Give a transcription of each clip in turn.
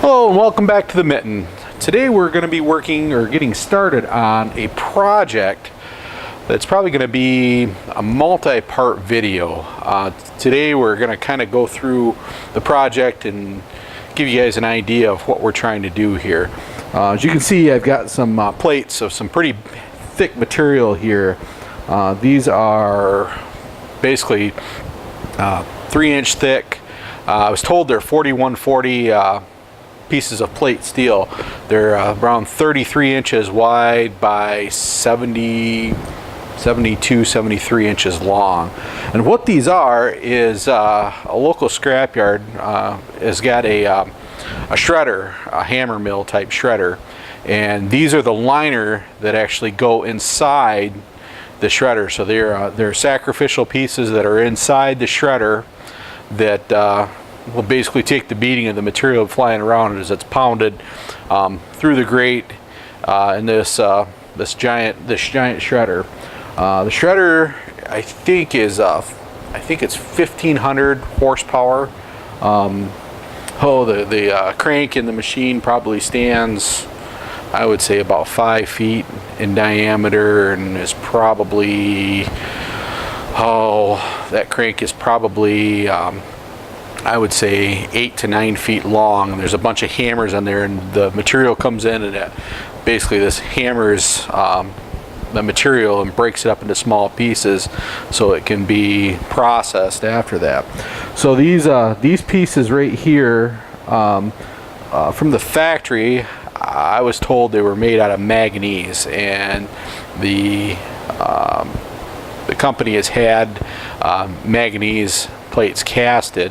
Hello and welcome back to the Mitten. Today we're going to be working or getting started on a project that's probably going to be a multi-part video. Today we're going to kind of go through the project and give you guys an idea of what we're trying to do here. As you can see, I've got some plates of some pretty thick material here. These are basically 3-inch thick. I was told they're 4140 pieces of plate steel. They're around 33 inches wide by 72, 73 inches long. And what these are is a local scrapyard has got a shredder, a hammer mill type shredder, and these are the liner that actually go inside the shredder. So they're sacrificial pieces that are inside the shredder that will basically take the beating of the material flying around as it's pounded through the grate in this giant shredder. The shredder, I think it's 1,500 horsepower. The crank in the machine probably stands, I would say, about 5 feet in diameter, and is probably that crank is probably I would say 8 to 9 feet long, and there's a bunch of hammers on there, and the material comes in, and basically this hammers the material and breaks it up into small pieces so it can be processed after that. So these pieces right here from the factory, I was told they were made out of manganese, and the company has had manganese plates casted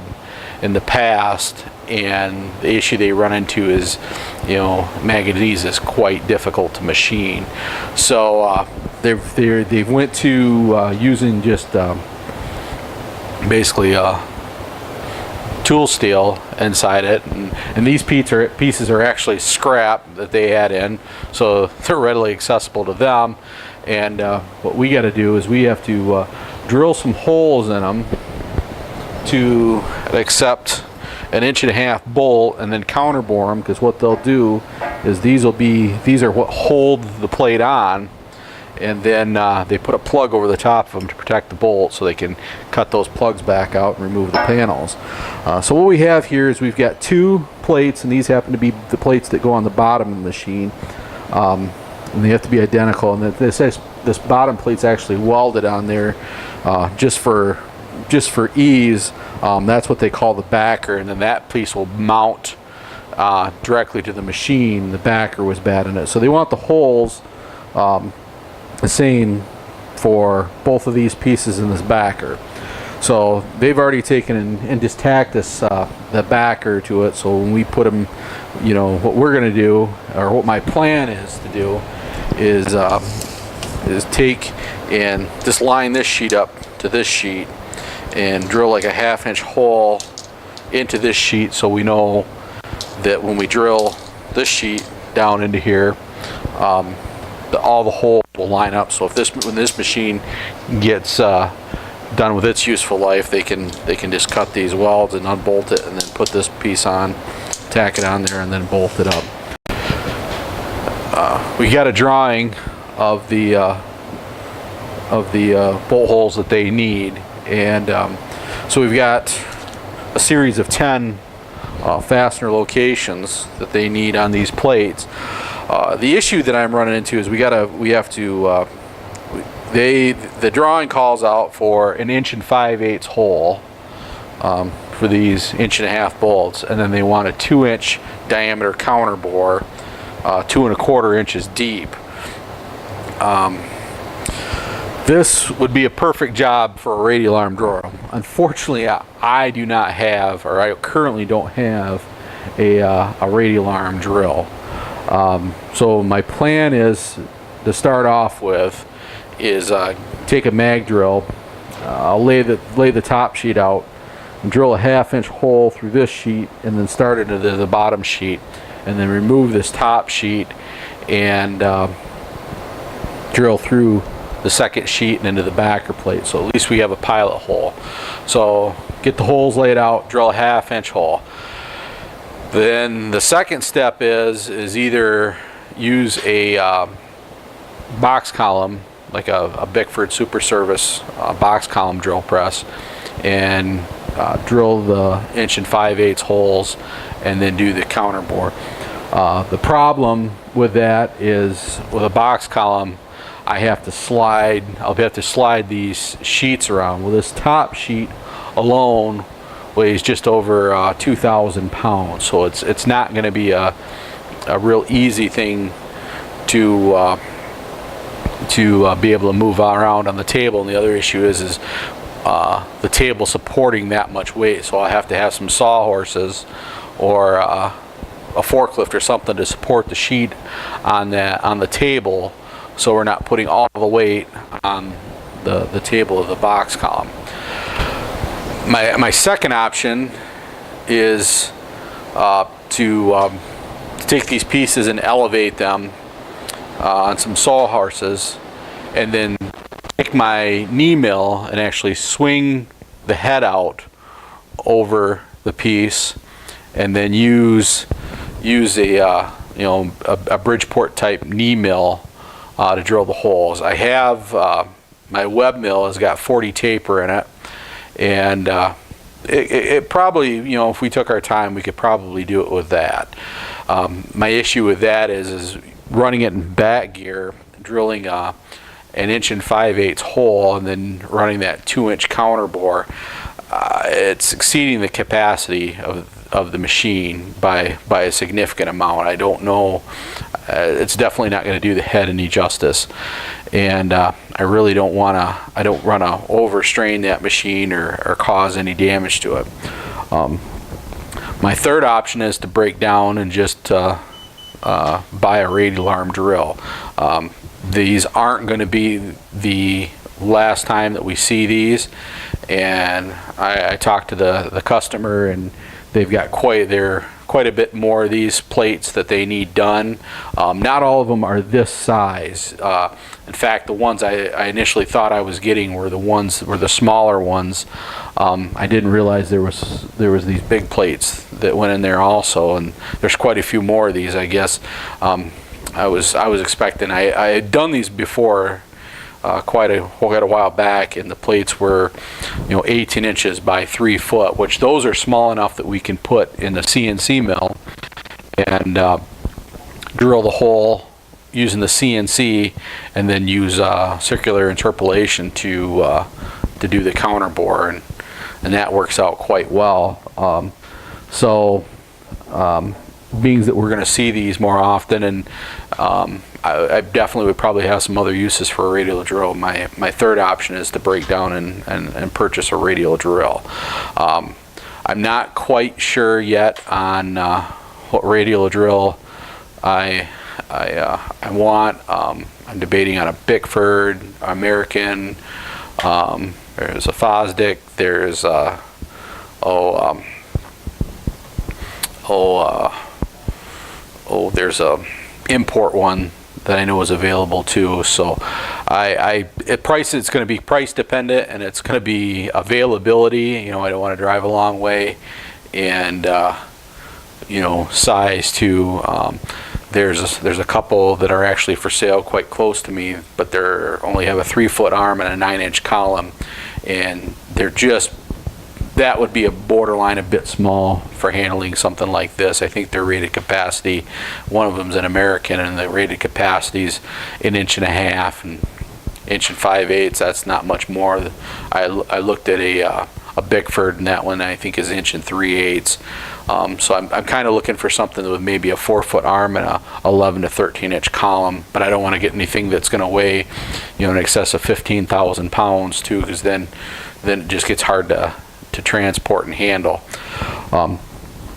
in the past, and the issue they run into is, manganese is quite difficult to machine. So they went to using just basically tool steel inside it, and these pieces are actually scrap that they add in, so they're readily accessible to them. And what we got to do is we have to drill some holes in them to accept an 1.5-inch bolt, and then counterbore them, because what they'll do is these are what hold the plate on, and then they put a plug over the top of them to protect the bolt so they can cut those plugs back out and remove the panels. So what we have here is we've got 2 plates, and these happen to be the plates that go on the bottom of the machine, and they have to be identical, and this bottom plate's actually welded on there just for ease. That's what they call the backer, and then that piece will mount directly to the machine. The backer was bad in it, so they want the holes the same for both of these pieces in this backer. So they've already taken and just tacked this the backer to it. So when we put them, what we're going to do, or what my plan is to do, is take and just line this sheet up to this sheet and drill like a 1/2-inch hole into this sheet, so we know that when we drill this sheet down into here, all the holes will line up. So when this machine gets done with its useful life, they can just cut these welds and unbolt it, and then put this piece on, tack it on there, and then bolt it up. We got a drawing of the bolt holes that they need. And so we've got a series of 10 fastener locations that they need on these plates. The issue that I'm running into is the drawing calls out for an 1 5/8 hole for these 1.5-inch bolts, and then they want a 2-inch diameter counterbore, 2 1/4 inches deep. This would be a perfect job for a radial arm drill. Unfortunately, I do not have, or I currently don't have, a radial arm drill. So my plan is to start off with is take a mag drill, I'll lay the top sheet out, and drill a 1/2-inch hole through this sheet, and then start into the bottom sheet, and then remove this top sheet and drill through the second sheet and into the backer plate, so at least we have a pilot hole. So get the holes laid out, drill a 1/2-inch hole. Then the second step is either use a box column, like a Bickford Super Service box column drill press, and drill the 1 5/8" holes, and then do the counter bore. The problem with that is with a box column, I'll have to slide these sheets around. Well, this top sheet alone weighs just over 2,000 pounds, so it's not going to be a real easy thing to be able to move around on the table. And the other issue is the table supporting that much weight, so I have to have some sawhorses or a forklift or something to support the sheet on the table, so we're not putting all the weight on the table of the box column. My second option is to take these pieces and elevate them on some sawhorses, and then take my knee mill and actually swing the head out over the piece, and then use a Bridgeport type knee mill to drill the holes. I have my web mill has got 40 taper in it, and it probably, if we took our time, we could probably do it with that. My issue with that is running it in back gear, drilling an 1 5/8" hole, and then running that 2-inch counter bore. It's exceeding the capacity of the machine by a significant amount. I don't know. It's definitely not going to do the head any justice, and I really don't want to. I don't want to overstrain that machine or cause any damage to it. My third option is to break down and just buy a radial arm drill. These aren't going to be the last time that we see these, and I talked to the customer, and they've got quite a bit more of these plates that they need done. Not all of them are this size. In fact, the ones I initially thought I was getting were the smaller ones. I didn't realize there was these big plates that went in there also, and there's quite a few more of these, I guess. I was expecting. I had done these before quite a while back, and the plates were 18 inches by 3 foot, which those are small enough that we can put in the CNC mill and drill the hole using the CNC, and then use circular interpolation to do the counter bore, and that works out quite well. Being that we're going to see these more often, and I definitely would probably have some other uses for a radial drill. My third option is to break down and purchase a radial drill. I'm not quite sure yet on what radial drill I want. I'm debating on a Bickford, American. There's a Fosdick. There's there's a import one that I know is available too. So it's going to be price dependent, and it's going to be availability. I don't want to drive a long way, and size too. There's a couple that are actually for sale quite close to me, but they're only have a 3-foot arm and a 9-inch column, and that would be a borderline a bit small for handling something like this. I think their rated capacity, one of them's an American, and the rated capacity's 1.5 inches and 1 5/8". That's not much more. I looked at a Bickford, and that one I think is 1 3/8". So I'm kind of looking for something with maybe a 4-foot arm and a 11 to 13-inch column, but I don't want to get anything that's going to weigh, in excess of 15,000 pounds too, because then it just gets hard to transport and handle.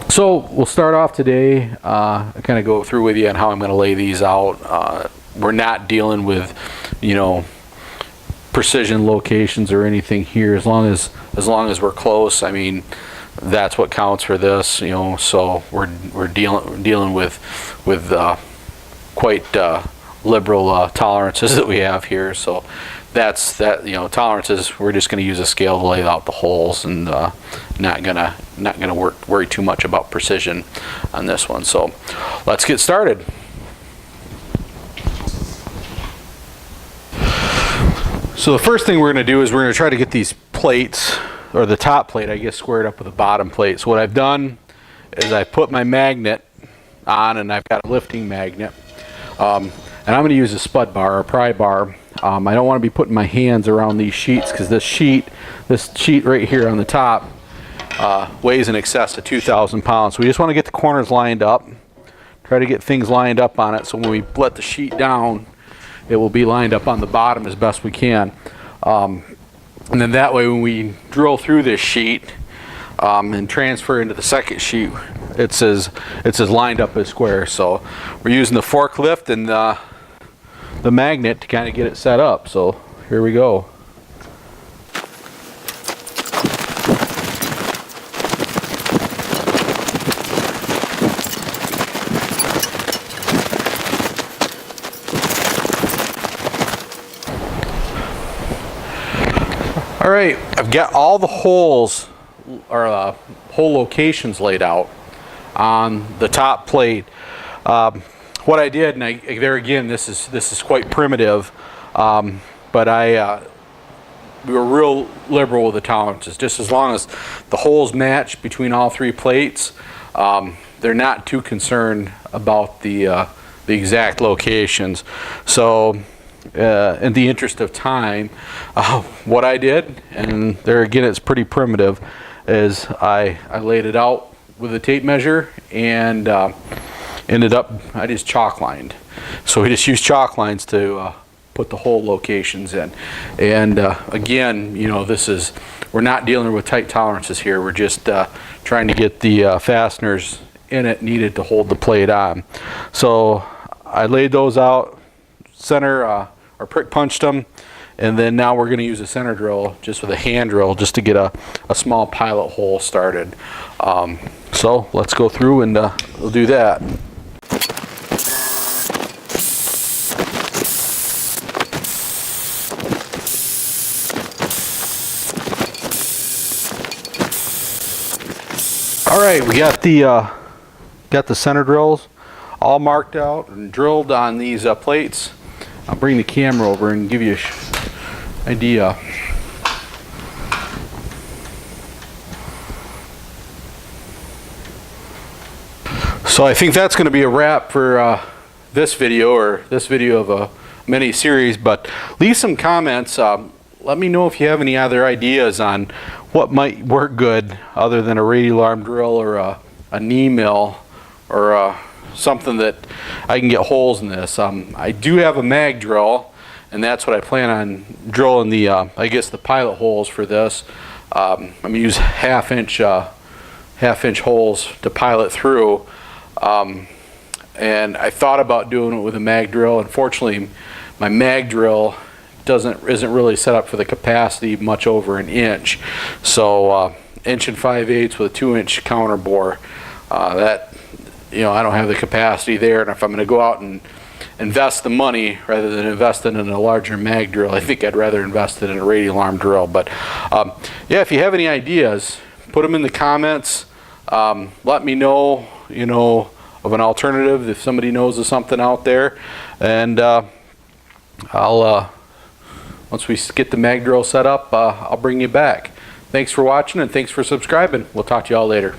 So we'll start off today. I kind of go through with you on how I'm going to lay these out. We're not dealing with, precision locations or anything here. As long as we're close, I mean, that's what counts for this. So we're dealing with quite liberal tolerances that we have here. So tolerances, we're just going to use a scale to lay out the holes, and not gonna not going to worry too much about precision on this one. So let's get started. So the first thing we're going to do is we're going to try to get these plates, or the top plate I guess, squared up with the bottom plate. So what I've done is I put my magnet on, and I've got a lifting magnet, and I'm going to use a spud bar or pry bar. I don't want to be putting my hands around these sheets, because this sheet right here on the top weighs in excess of 2,000 pounds. So we just want to get the corners lined up, try to get things lined up on it, so when we let the sheet down, it will be lined up on the bottom as best we can. And then that way when we drill through this sheet and transfer into the second sheet, it's as lined up as square. So we're using the forklift and the magnet to kind of get it set up. So here we go. All right, I've got all the holes, or hole locations, laid out on the top plate. What I did, and there again, this is quite primitive, but we were real liberal with the tolerances. Just as long as the holes match between all three plates, they're not too concerned about the exact locations. So in the interest of time, what I did, and there again it's pretty primitive, is I laid it out with a tape measure, and ended up, I just chalk lined. So we just used chalk lines to put the hole locations in. And again, you know, we're not dealing with tight tolerances here. We're just trying to get the fasteners in it needed to hold the plate on. So I laid those out, center, or prick punched them, and then now we're going to use a center drill, just with a hand drill, just to get a small pilot hole started. So let's go through and we'll do that. All right, we got the center drills all marked out and drilled on these plates. I'll bring the camera over and give you an idea. So I think that's going to be a wrap for this video, or this video of a mini series, but leave some comments. Let me know if you have any other ideas on what might work good other than a radial arm drill, or a knee mill, or something that I can get holes in this. I do have a mag drill, and that's what I plan on drilling the I guess the pilot holes for this. I'm gonna use half inch holes to pilot through, and I thought about doing it with a mag drill. Unfortunately, my mag drill isn't really set up for the capacity much over an inch. So 1 5/8 with a 2-inch counter bore, that, you know, I don't have the capacity there. And if I'm going to go out and invest the money rather than invest it in a larger mag drill, I think I'd rather invest it in a radial arm drill. But yeah, if you have any ideas, put them in the comments. Let me know, you know, of an alternative if somebody knows of something out there, and I'll once we get the mag drill set up, I'll bring you back. Thanks for watching, and thanks for subscribing. We'll talk to y'all later.